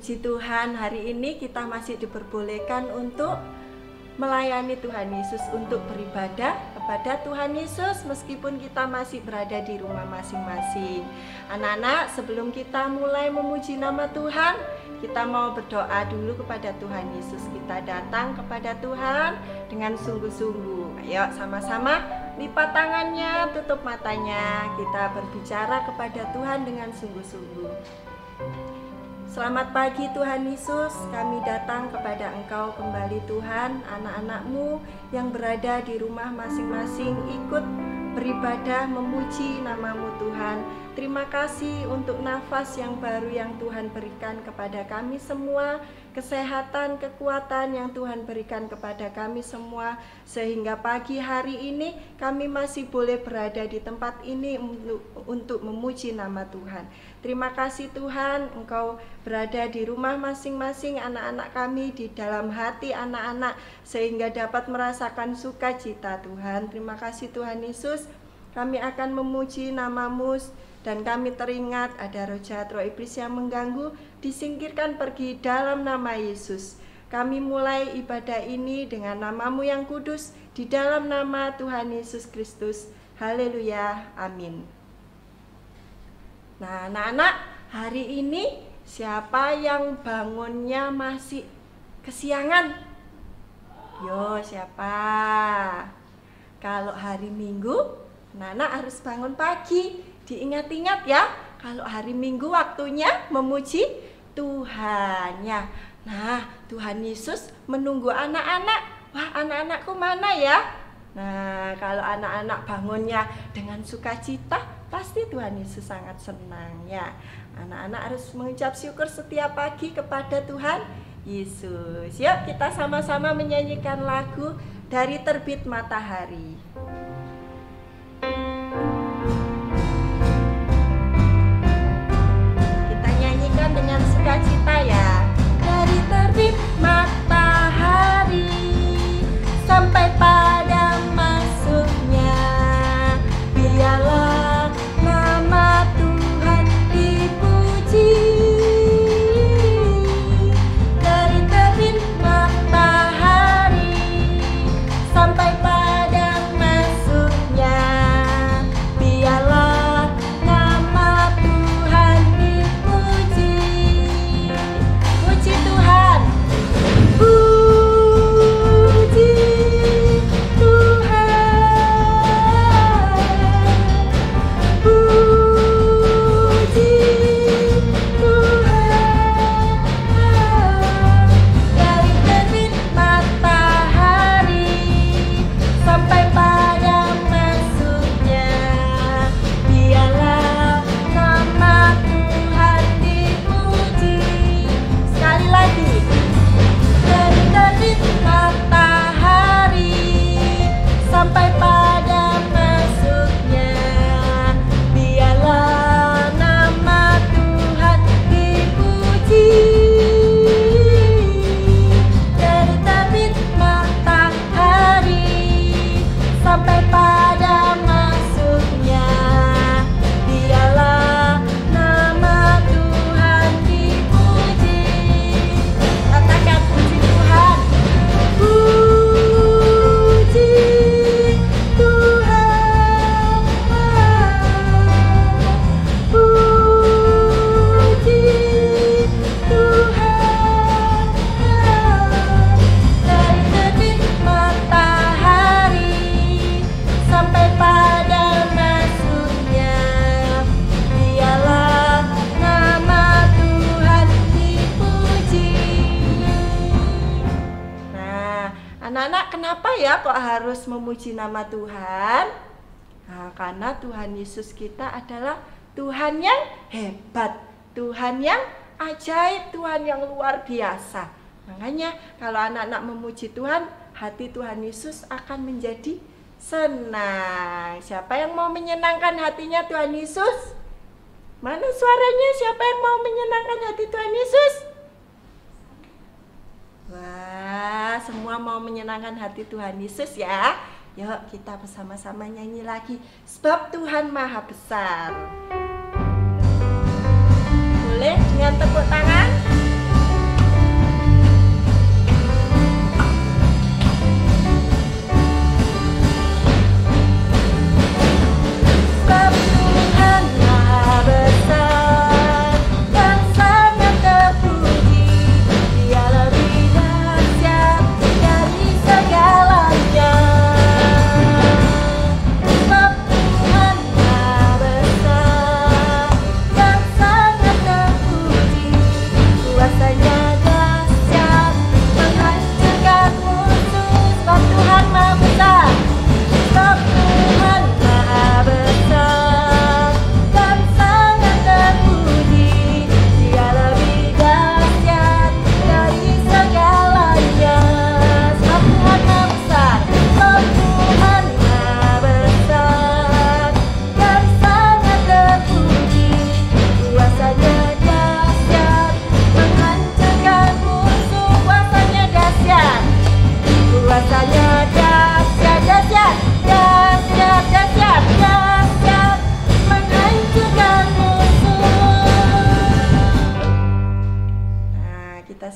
Puji Tuhan, hari ini kita masih diperbolehkan untuk melayani Tuhan Yesus, untuk beribadah kepada Tuhan Yesus meskipun kita masih berada di rumah masing-masing. Anak-anak, sebelum kita mulai memuji nama Tuhan, kita mau berdoa dulu kepada Tuhan Yesus. Kita datang kepada Tuhan dengan sungguh-sungguh. Ayo sama-sama lipat tangannya, tutup matanya. Kita berbicara kepada Tuhan dengan sungguh-sungguh. Selamat pagi Tuhan Yesus, kami datang kepada Engkau kembali Tuhan. Anak-anak-Mu yang berada di rumah masing-masing ikut beribadah memuji nama-Mu Tuhan. Terima kasih untuk nafas yang baru yang Tuhan berikan kepada kami semua, kesehatan, kekuatan yang Tuhan berikan kepada kami semua, sehingga pagi hari ini kami masih boleh berada di tempat ini untuk memuji nama Tuhan. Terima kasih Tuhan, Engkau berada di rumah masing-masing anak-anak kami, di dalam hati anak-anak, sehingga dapat merasakan sukacita Tuhan. Terima kasih Tuhan Yesus, kami akan memuji nama-Mu. Dan kami teringat ada roh jahat, roh iblis yang mengganggu, disingkirkan pergi dalam nama Yesus. Kami mulai ibadah ini dengan nama-Mu yang kudus, di dalam nama Tuhan Yesus Kristus. Haleluya, amin. Nah anak-anak, hari ini siapa yang bangunnya masih kesiangan? Yo, siapa? Kalau hari Minggu, anak-anak harus bangun pagi. Diingat-ingat ya, kalau hari Minggu waktunya memuji Tuhan ya. Nah, Tuhan Yesus menunggu anak-anak. Wah, anak-anakku mana ya? Nah, kalau anak-anak bangunnya dengan sukacita, pasti Tuhan Yesus sangat senang ya. Anak-anak harus mengucap syukur setiap pagi kepada Tuhan Yesus. Yuk, kita sama-sama menyanyikan lagu Dari Terbit Matahari. Dengan sukacita ya. Dari terbit matahari sampai pada masuknya, biarlah nama Tuhan dipuji. Dari terbit matahari sampai pada masuknya, biarlah nama Tuhan dipuji. Puji Tuhan, puji Tuhan, puji Tuhan. Dari terbit matahari sampai pada masuknya, biarlah nama Tuhan dipuji. Sekali lagi, dari terbit matahari sampai pada masuknya, biarlah nama Tuhan dipuji. Dari terbit matahari sampai pada masuknya, biarlah nama Tuhan dipuji. Katakan puji Tuhan, puji Tuhan, puji Tuhan. Dari terbit matahari sampai pada masuknya, biarlah nama Tuhan dipuji. Nah, anak-anak, kenapa ya kok harus memuji nama Tuhan? Nah, karena Tuhan Yesus kita adalah Tuhan yang hebat, Tuhan yang ajaib, Tuhan yang luar biasa. Makanya kalau anak-anak memuji Tuhan, hati Tuhan Yesus akan menjadi senang. Siapa yang mau menyenangkan hatinya Tuhan Yesus? Mana suaranya? Siapa yang mau menyenangkan hati Tuhan Yesus? Wah, semua mau menyenangkan hati Tuhan Yesus ya. Yuk kita bersama-sama nyanyi lagi. Sebab Tuhan Maha Besar. Boleh dengan tepuk tangan?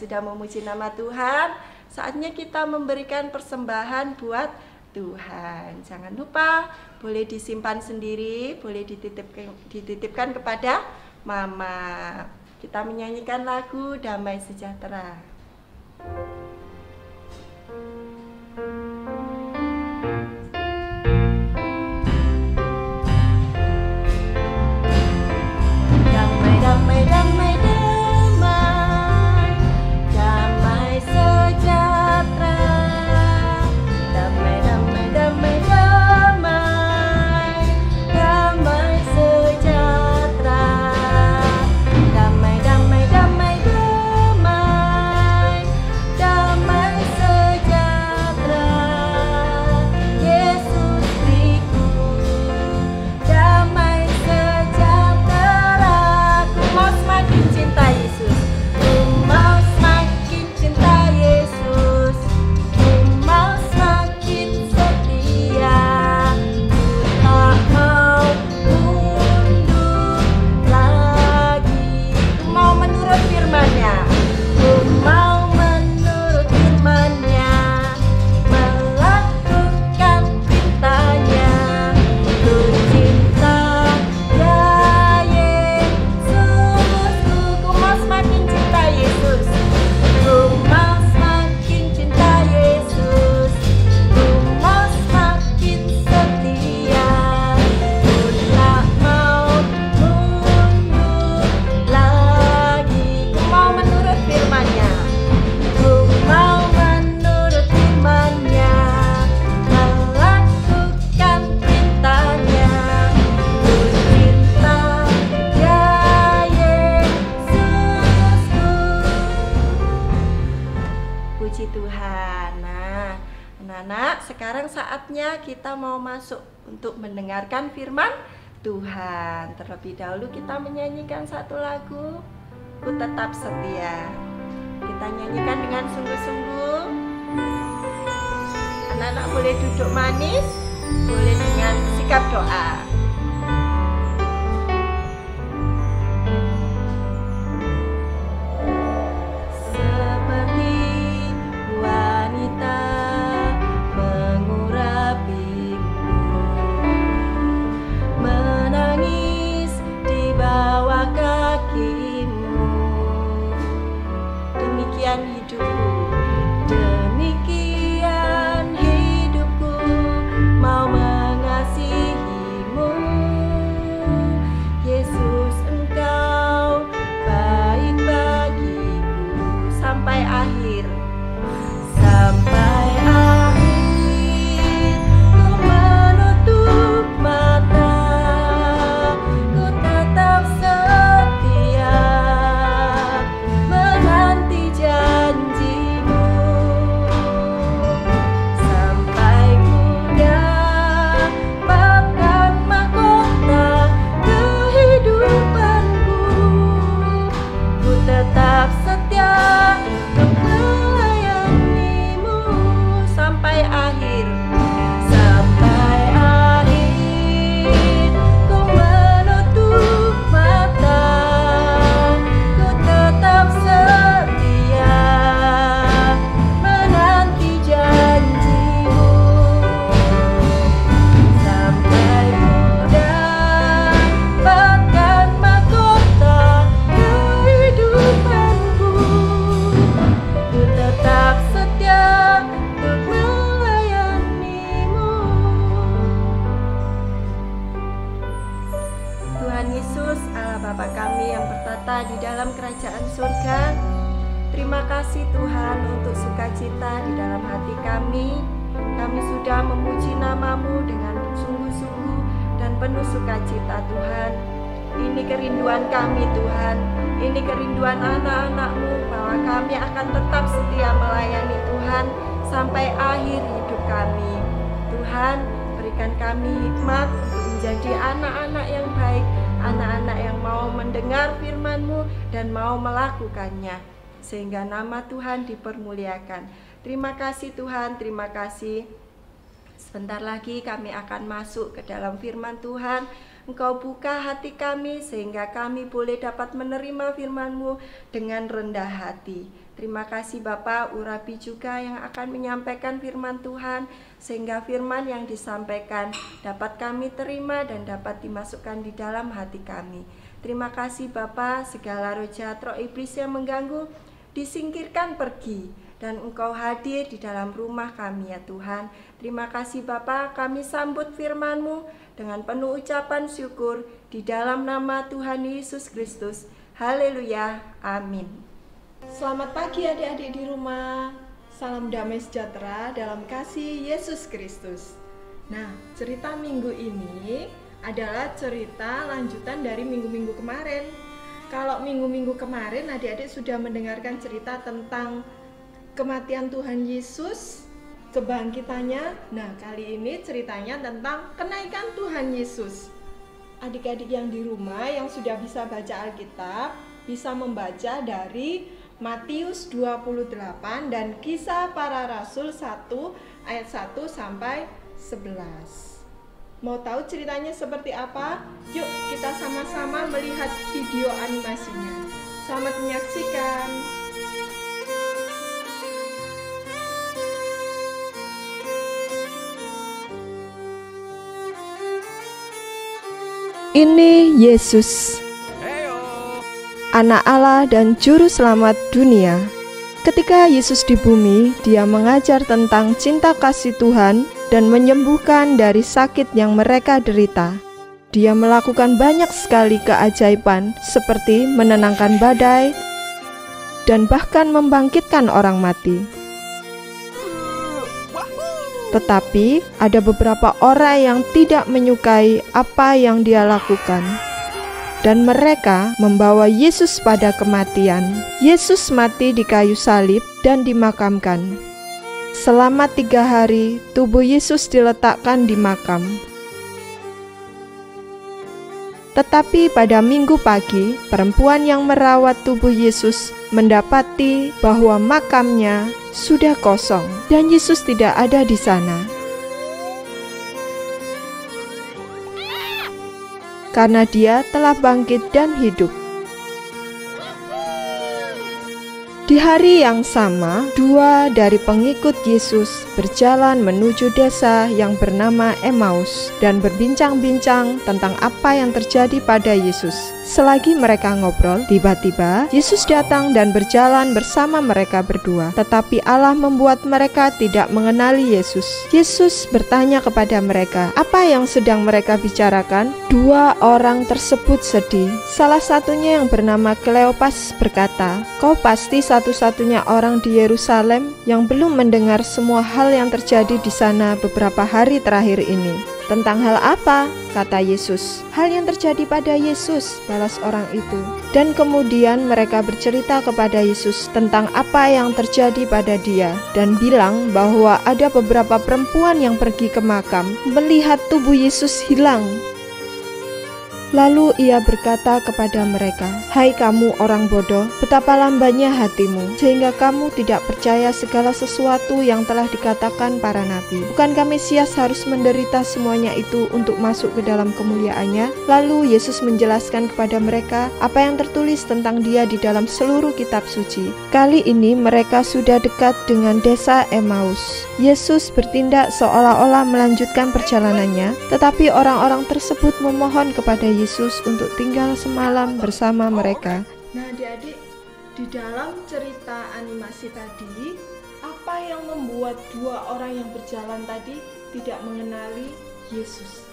sudah memuji nama Tuhan, saatnya kita memberikan persembahan buat Tuhan. Jangan lupa, boleh disimpan sendiri, boleh dititipkan kepada Mama. Kita menyanyikan lagu Damai Sejahtera. Damai, damai, damai, damai, damai sejahtera. Damai, damai, damai, damai, damai sejahtera. Damai, damai, damai, damai, damai sejahtera. Yesus beriku damai sejahtera. Ku mau semakin cinta Yesus, ku mau semakin cinta Yesus, ku mau semakin setia. Ku tak mau mundur lagi. Ku mau menurut firman-Nya, ku mau menurut firman-Nya, melakukan perintah-Nya. Ku cinta ya Yesusku. Ku mau semakin cinta Yesus, ku mau semakin cinta Yesus, ku mau semakin setia. Ku tak mau mundur lagi. Ku mau menurut firman-Nya, ku mau menurut firman-Nya, melakukan perintah-Nya. Ku cinta ya Yesusku. Puji Tuhan. Nah, anak-anak, sekarang saatnya kita mau masuk untuk mendengarkan firman Tuhan. Terlebih dahulu kita menyanyikan satu lagu, Ku Tetap Setia. Kita nyanyikan dengan sungguh-sungguh. Anak-anak boleh duduk manis, boleh dengan sikap doa. Seperti wanita mengurapimu, menangis di bawah kakimu. Demikian hidupku, demikian hidupku, mau mengasihimu. Yesus, Engkau baik bagiku sampai akhir. Sampai akhir ku menutup mata, ku tetap setia menanti janjimu. Sampai ku dapatkan mahkota kehidupanku, ku tetap setia untuk melayanimu sampai akhir. Sampai akhir ku menutup mata, ku tetap setia menanti janjimu. Sampai ku dapatkan mahkota kehidupanku, ku tetap setia untuk melayanimu. Tuhan Yesus, Allah Bapa kami yang bertata di dalam kerajaan surga, terima kasih Tuhan untuk sukacita di dalam hati kami. Kami sudah memuji nama-Mu dengan sungguh-sungguh dan penuh sukacita Tuhan. Ini kerinduan kami Tuhan, ini kerinduan anak-anak-Mu, bahwa kami akan tetap setia melayani Tuhan sampai akhir hidup kami. Tuhan, berikan kami hikmat untuk menjadi anak-anak yang baik, anak-anak yang mau mendengar firman-Mu dan mau melakukannya, sehingga nama Tuhan dipermuliakan. Terima kasih Tuhan, terima kasih. Sebentar lagi kami akan masuk ke dalam firman Tuhan. Engkau buka hati kami sehingga kami boleh dapat menerima firman-Mu dengan rendah hati. Terima kasih Bapak Urapi juga yang akan menyampaikan firman Tuhan, sehingga firman yang disampaikan dapat kami terima dan dapat dimasukkan di dalam hati kami. Terima kasih Bapak, segala roh jahat, roh iblis yang mengganggu disingkirkan pergi, dan Engkau hadir di dalam rumah kami ya Tuhan. Terima kasih Bapak, kami sambut firman-Mu dengan penuh ucapan syukur di dalam nama Tuhan Yesus Kristus. Haleluya, amin. Selamat pagi adik-adik di rumah. Salam damai sejahtera dalam kasih Yesus Kristus. Nah, cerita minggu ini adalah cerita lanjutan dari minggu-minggu kemarin. Kalau minggu-minggu kemarin adik-adik sudah mendengarkan cerita tentang kematian Tuhan Yesus, kebangkitannya. Nah, kali ini ceritanya tentang kenaikan Tuhan Yesus. Adik-adik yang di rumah yang sudah bisa baca Alkitab, bisa membaca dari Matius 28 dan Kisah Para Rasul 1 ayat 1 sampai 11. Mau tahu ceritanya seperti apa? Yuk kita sama-sama melihat video animasinya. Selamat menyaksikan. Ini Yesus, Anak Allah dan Juru Selamat dunia. Ketika Yesus di bumi, Dia mengajar tentang cinta kasih Tuhan dan menyembuhkan dari sakit yang mereka derita. Dia melakukan banyak sekali keajaiban seperti menenangkan badai dan bahkan membangkitkan orang mati. Tetapi ada beberapa orang yang tidak menyukai apa yang Dia lakukan, dan mereka membawa Yesus pada kematian. Yesus mati di kayu salib dan dimakamkan. Selama 3 hari, tubuh Yesus diletakkan di makam. Tetapi pada minggu pagi, perempuan yang merawat tubuh Yesus mendapati bahwa makamnya sudah kosong dan Yesus tidak ada di sana. Karena Dia telah bangkit dan hidup. Di hari yang sama, 2 dari pengikut Yesus berjalan menuju desa yang bernama Emmaus dan berbincang-bincang tentang apa yang terjadi pada Yesus. Selagi mereka ngobrol, tiba-tiba Yesus datang dan berjalan bersama mereka berdua. Tetapi Allah membuat mereka tidak mengenali Yesus. Yesus bertanya kepada mereka, apa yang sedang mereka bicarakan? 2 orang tersebut sedih. Salah satunya yang bernama Kleopas berkata, kau pasti satu-satunya orang di Yerusalem yang belum mendengar semua hal yang terjadi di sana beberapa hari terakhir ini. Tentang hal apa? Kata Yesus. Hal yang terjadi pada Yesus, balas orang itu. Dan kemudian mereka bercerita kepada Yesus tentang apa yang terjadi pada Dia, dan bilang bahwa ada beberapa perempuan yang pergi ke makam melihat tubuh Yesus hilang. Lalu Ia berkata kepada mereka, hai kamu orang bodoh, betapa lambannya hatimu, sehingga kamu tidak percaya segala sesuatu yang telah dikatakan para nabi. Bukankah Mesias harus menderita semuanya itu untuk masuk ke dalam kemuliaannya? Lalu Yesus menjelaskan kepada mereka apa yang tertulis tentang Dia di dalam seluruh kitab suci. Kali ini mereka sudah dekat dengan desa Emmaus. Yesus bertindak seolah-olah melanjutkan perjalanannya, tetapi orang-orang tersebut memohon kepada Yesus untuk tinggal semalam bersama mereka. Nah adik-adik, di dalam cerita animasi tadi, apa yang membuat 2 orang yang berjalan tadi tidak mengenali Yesus?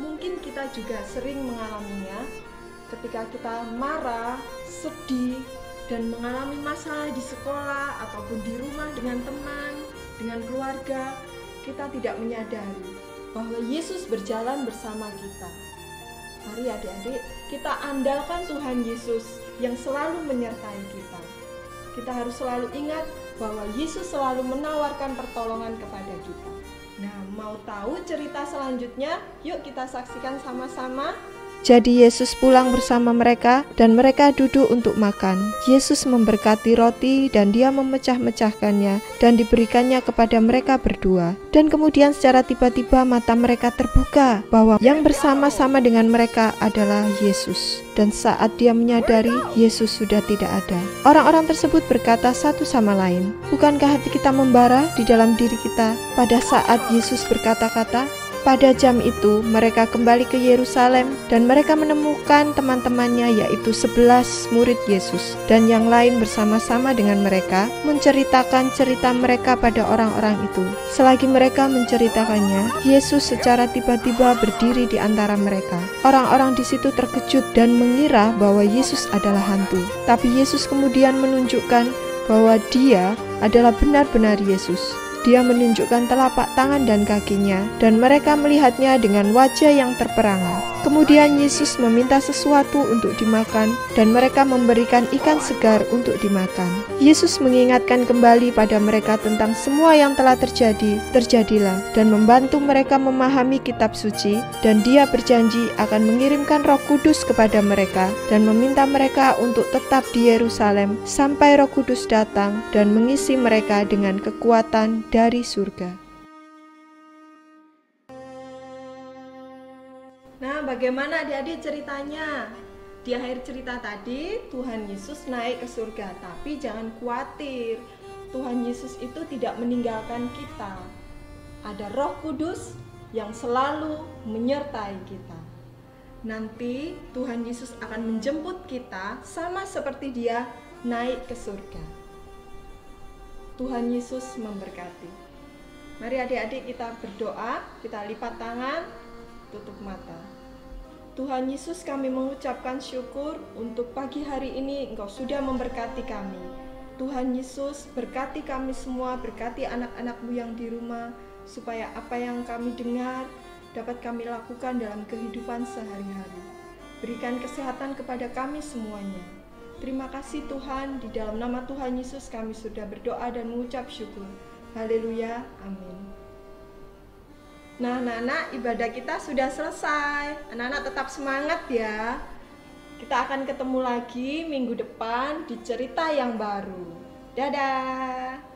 Mungkin kita juga sering mengalaminya ketika kita marah, sedih, dan mengalami masalah di sekolah ataupun di rumah dengan teman, dengan keluarga. Kita tidak menyadari bahwa Yesus berjalan bersama kita. Mari adik-adik, kita andalkan Tuhan Yesus yang selalu menyertai kita. Kita harus selalu ingat bahwa Yesus selalu menawarkan pertolongan kepada kita. Nah, mau tahu cerita selanjutnya? Yuk kita saksikan sama-sama. Jadi Yesus pulang bersama mereka dan mereka duduk untuk makan. Yesus memberkati roti dan dia memecah-mecahkannya dan diberikannya kepada mereka berdua. Dan kemudian secara tiba-tiba mata mereka terbuka bahwa yang bersama-sama dengan mereka adalah Yesus. Dan saat dia menyadari Yesus sudah tidak ada, orang-orang tersebut berkata satu sama lain, "Bukankah hati kita membara di dalam diri kita pada saat Yesus berkata-kata?" Pada jam itu mereka kembali ke Yerusalem dan mereka menemukan teman-temannya, yaitu 11 murid Yesus, dan yang lain bersama-sama dengan mereka menceritakan cerita mereka pada orang-orang itu. Selagi mereka menceritakannya, Yesus secara tiba-tiba berdiri di antara mereka. Orang-orang di situ terkejut dan mengira bahwa Yesus adalah hantu. Tapi Yesus kemudian menunjukkan bahwa dia adalah benar-benar Yesus. Dia menunjukkan telapak tangan dan kakinya, dan mereka melihatnya dengan wajah yang terperangah. Kemudian Yesus meminta sesuatu untuk dimakan, dan mereka memberikan ikan segar untuk dimakan. Yesus mengingatkan kembali pada mereka tentang semua yang telah terjadi, terjadilah, dan membantu mereka memahami kitab suci, dan dia berjanji akan mengirimkan Roh Kudus kepada mereka, dan meminta mereka untuk tetap di Yerusalem sampai Roh Kudus datang dan mengisi mereka dengan kekuatan dari surga. Nah, bagaimana adik-adik ceritanya? Di akhir cerita tadi, Tuhan Yesus naik ke surga. Tapi jangan khawatir, Tuhan Yesus itu tidak meninggalkan kita. Ada Roh Kudus yang selalu menyertai kita. Nanti Tuhan Yesus akan menjemput kita sama seperti Dia naik ke surga. Tuhan Yesus memberkati. Mari adik-adik kita berdoa, kita lipat tangan, tutup mata. Tuhan Yesus, kami mengucapkan syukur untuk pagi hari ini Engkau sudah memberkati kami. Tuhan Yesus, berkati kami semua, berkati anak-anak-Mu yang di rumah, supaya apa yang kami dengar dapat kami lakukan dalam kehidupan sehari-hari. Berikan kesehatan kepada kami semuanya. Terima kasih Tuhan, di dalam nama Tuhan Yesus kami sudah berdoa dan mengucap syukur. Haleluya, amin. Nah, anak-anak, ibadah kita sudah selesai. Anak-anak tetap semangat ya. Kita akan ketemu lagi minggu depan di cerita yang baru. Dadah.